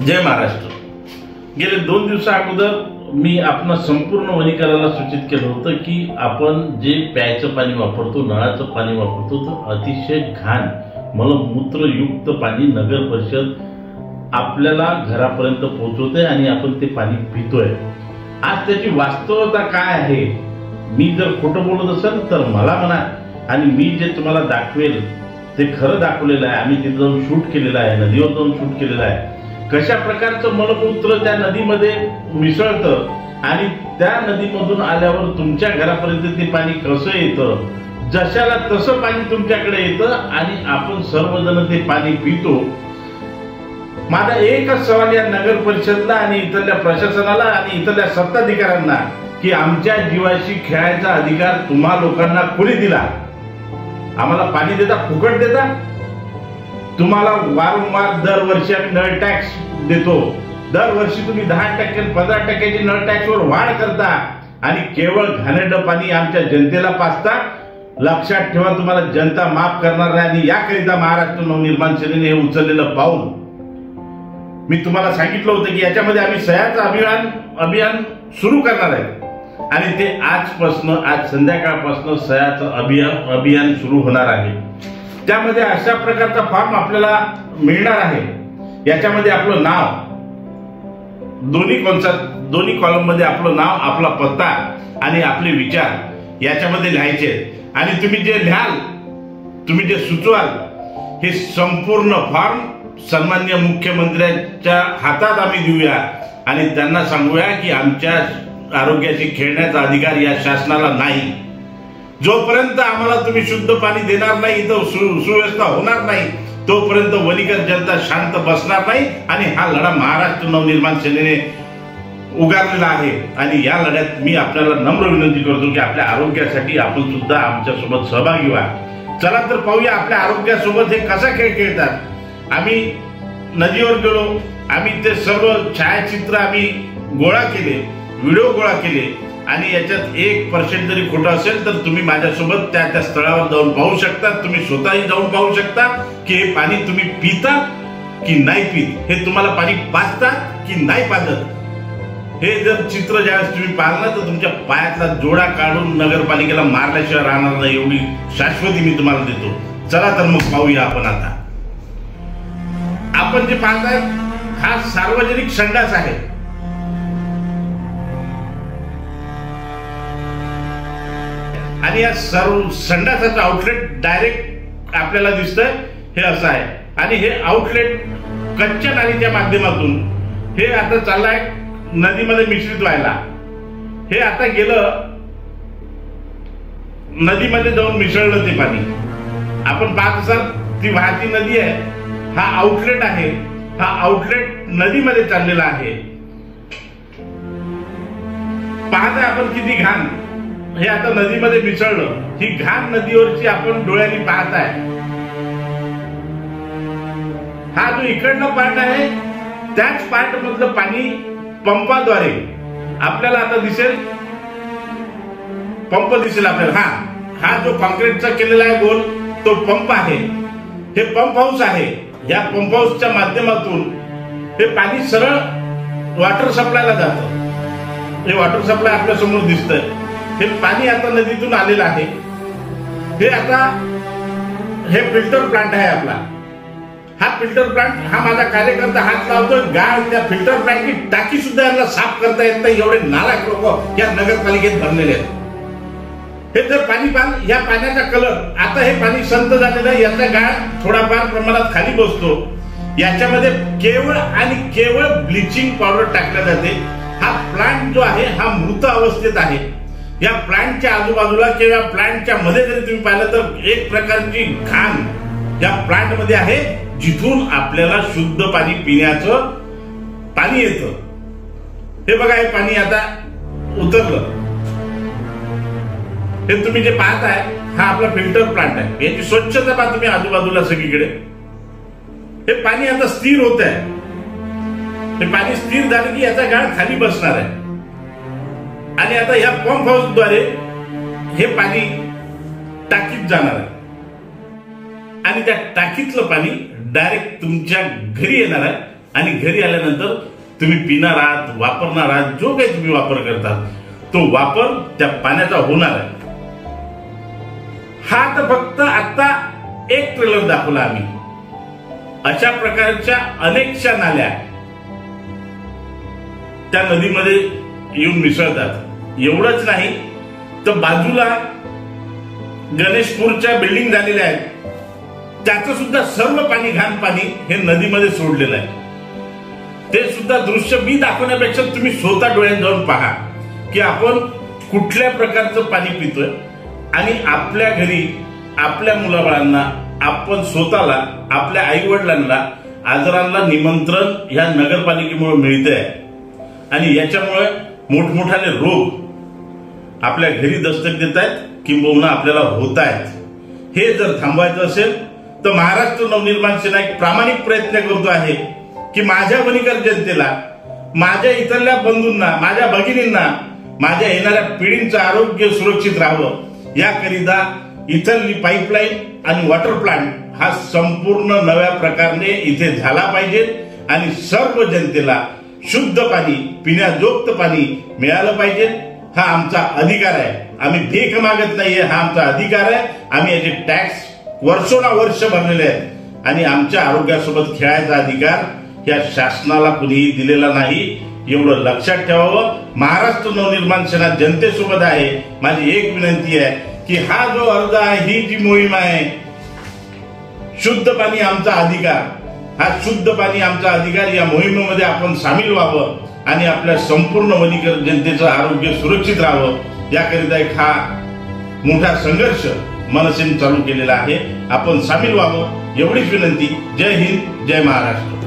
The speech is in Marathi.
जय महाराष्ट्र। गेले 2 दिवसा अगोदर मी आपल्या संपूर्ण वणीकराला सूचित केलं होतं की आपण जे प्यायचं पाणी वापरतो, नळाचं पाणी वापरतो, तर अतिशय घाण मलमूत्रयुक्त पाणी नगर परिषद आपल्याला घरापर्यंत पोहोचवते आणि आपण ते पाणी पितोय। आज त्याची वास्तवता काय आहे, मी जर खोटं बोलत असेल तर मला म्हणा, आणि मी जे तुम्हाला दाखवेल ते खरं दाखवलेलं आहे। आम्ही तिथे जाऊन शूट केलेलं आहे, नदीवर जाऊन शूट केलेलं आहे। कशा प्रकारचं मलमूत्र त्या नदीमध्ये मिसळतं आणि त्या नदीमधून आल्यावर तुमच्या घरापर्यंत ते पाणी कसं येतं, जशाला तसं पाणी तुमच्याकडे येतं आणि आपण सर्वजण ते पाणी पितो। माझा एकच सवाल या नगर परिषदला आणि इथल्या प्रशासनाला आणि इथल्या सत्ताधिकाऱ्यांना की आमच्या जीवाशी खेळायचा अधिकार तुम्हा लोकांना कोणी दिला? आम्हाला पाणी देता, फुकट देता? तुम्हाला वारंवार दरवर्षी आम्ही नळ टॅक्स देतो, दरवर्षी तुम्ही 10% 15% नळ टॅक्सवर वाढ करता आणि केवळ घाणेरडं पाणी आमच्या जनतेला पाजता। लक्षात ठेवा, तुम्हाला जनता माफ करणार नाही आणि याकरिता महाराष्ट्र नवनिर्माण सेनेने हे उचललेलं पाऊल मी तुम्हाला सांगितलं होतं की याच्यामध्ये आम्ही सह्याचं अभियान सुरू करणार आहे आणि ते आजपासून, आज संध्याकाळपासून सह्याचं अभियान सुरू होणार आहे। त्यामध्ये अशा प्रकारचा फॉर्म आपल्याला मिळणार आहे। याच्यामध्ये आपलं नाव, दोन्ही कॉलम मध्ये आपलं नाव, आपला पत्ता आणि आपले विचार याच्यामध्ये लिहायचे आणि तुम्ही जे लिहाल, तुम्ही जे सुचवाल, हे संपूर्ण फॉर्म सन्माननीय मुख्यमंत्र्यांच्या हातात आम्ही देऊया आणि त्यांना सांगूया की आमच्या आरोग्याशी खेळण्याचा अधिकार या शासनाला नाही। जोपर्यंत आम्हाला तुम्ही शुद्ध पाणी देणार नाही, इथं सुव्यवस्था होणार नाही, तोपर्यंत वणीकर जनता शांत बसणार नाही आणि हा लढा महाराष्ट्र नवनिर्माण सेनेने उगारलेला आहे। आणि या लढ्यात मी आपल्याला नम्र विनंती करतो की आपल्या आरोग्यासाठी आपण सुद्धा आमच्या सोबत सहभागी व्हा। चला तर पाहूया आपल्या आरोग्यासोबत हे कसा खेळ खेळतात। आम्ही नदीवर गेलो, आम्ही ते सर्व छायाचित्र आम्ही गोळा केले, व्हिडिओ गोळा केले आणि याच्यात 1% जरी खोटं असेल तर तुम्ही माझ्यासोबत त्या स्थळावर जाऊन पाहू शकता। तुम्ही स्वतःही जाऊन पाहू शकता की हे पाणी तुम्ही पिता की नाही पित, हे तुम्हाला पाणी पाजतात की नाही पाजत। हे जर चित्र ज्यावेळेस तुम्ही पाहिलं ना तर तुमच्या पायातला जोडा काढून नगरपालिकेला मारल्याशिवाय राहणार नाही, एवढी शाश्वती मी तुम्हाला देतो। चला तर मग पाहूया आपण। आता आपण जे पाहताय हा सार्वजनिक संडास आहे। आणि या सर्व संडासाचं आउटलेट डायरेक्ट आपल्याला दिसतंय, हे असं आहे आणि हे आउटलेट कच्च्या नालीच्या माध्यमातून हे आता चाललंय नदीमध्ये मिश्रित व्हायला। हे आता गेलं नदीमध्ये जाऊन मिसळलं ते पाणी। आपण पाहत असाल ती वाहती नदी आहे, हा आउटलेट आहे, हा आउटलेट नदीमध्ये चाललेला आहे। पाहताय आपण किती घाण हे आता नदीमध्ये मिसळलं। ही घाण नदीवरची आपण डोळ्यांनी पाहताय। हा जो इकडनं पार्ट आहे त्याच पार्ट मधलं पाणी पंपाद्वारे आपल्याला आता दिसेल, पंप दिसेल आपल्याला। हा जो कॉन्क्रीटचा केलेला आहे गोल, तो पंप आहे, हे पंप हाऊस आहे। या पंप हाऊसच्या माध्यमातून हे पाणी सरळ वॉटर सप्लायला जातं। हे वॉटर सप्लाय आपल्या समोर दिसतंय। हे पाणी आता नदीतून आलेलं आहे। हे आता हे फिल्टर प्लांट आहे आपला। हा फिल्टर प्लांट, हा माझा कार्यकर्ता हात लावतोय, गाळ त्या फिल्टर प्लांटची टाकी सुद्धा यांना साफ करता येत नाही, एवढे नालायक लोक या नगरपालिकेत भरलेले आहेत। हे जर पाणी पान, या पाण्याचा कलर, आता हे पाणी संत झालेलं आहे, याचा गाळ थोडाफार प्रमाणात खाली बसतो। याच्यामध्ये केवळ आणि केवळ ब्लिचिंग पावडर टाकल्या जाते। हा प्लांट जो आहे हा मृत अवस्थेत आहे। या प्लांटच्या आजूबाजूला किंवा प्लांटच्या मध्ये जरी तुम्ही पाहिलं तर एक प्रकारची घाण या प्लांट मध्ये आहे, जिथून आपल्याला शुद्ध पाणी पिण्याचं पाणी येतं। हे बघा, हे पाणी आता उतरलं। हे तुम्ही जे पाहताय हा आपला फिल्टर प्लांट आहे। याची स्वच्छता पहा तुम्ही आजूबाजूला सगळीकडे। हे पाणी आता स्थिर होत आहे। हे पाणी स्थिर झालं की याचा गाळ खाली बसणार आहे आणि आता या पंप हाऊसद्वारे हे पाणी टाकीत जाणार आहे आणि त्या टाकीतलं पाणी डायरेक्ट तुमच्या घरी येणार आहे आणि घरी आल्यानंतर तुम्ही पिणार आहात, वापरणार आहात, जो काही तुम्ही वापर करतात तो वापर त्या पाण्याचा होणार आहे. हा तर फक्त आता एक ट्रेलर दाखवला आम्ही. अशा प्रकारच्या अनेकशा नाल्या त्या नदीमध्ये येऊन मिसळतात. एवढंच नाही तर बाजूला गणेशपूरच्या बिल्डिंग झालेल्या आहेत, त्याचं सुद्धा सर्व पाणी, घाण पाणी हे नदीमध्ये सोडलेलं आहे. ते सुद्धा दृश्य मी दाखवण्यापेक्षा तुम्ही स्वतः डोळ्यात जाऊन पहा की आपण कुठल्या प्रकारचं पाणी पितोय. आणि आपल्या घरी आपल्या मुलाबाळांना, आपण स्वतःला, आपल्या आई वडिलांना, आजारांना निमंत्रण ह्या नगरपालिकेमुळे मिळतंय. आणि याच्यामुळे मोठमोठाले रोग आपल्या घरी दस्तक देत आहेत, किंबहुना आपल्याला होत आहेत. हे जर थांबवायचं असेल तर महाराष्ट्र नवनिर्माण सेना एक प्रामाणिक प्रयत्न करतो आहे की माझ्या वणीकर जनतेला, माझ्या इथल्या बंधूंना, माझ्या भगिनींना, माझ्या येणाऱ्या पिढींचं आरोग्य सुरक्षित राहावं याकरिता इथली पाईपलाईन आणि वॉटर प्लांट हा संपूर्ण नव्या प्रकारे इथे झाला पाहिजे आणि सर्व जनतेला शुद्ध पाणी, पिण्याजोगतं पाणी मिळालं पाहिजे. हा आमचा अधिकार आहे. आम्ही भीक मागत नाहीये, हा आमचा अधिकार आहे. आम्ही याचे टॅक्स वर्षोनावर्ष भरलेले आहेत आणि आमच्या आरोग्यासोबत खेळायचा अधिकार या शासनाला कुणीही दिलेला नाही. एवढं लक्षात ठेवावं. महाराष्ट्र नवनिर्माण सेना जनतेसोबत आहे. माझी एक विनंती आहे की हा जो अर्ज आहे, ही जी मोहीम आहे, शुद्ध पाणी आमचा अधिकार, हा शुद्ध पाणी आमचा अधिकार, या मोहिमेमध्ये आपण सामील व्हावं आणि आपल्या संपूर्ण वणीकर जनतेचं आरोग्य सुरक्षित राहावं याकरिता एक हा मोठा संघर्ष मनसेने चालू केलेला आहे. आपण सामील व्हावं एवढीच विनंती. जय हिंद, जय महाराष्ट्र.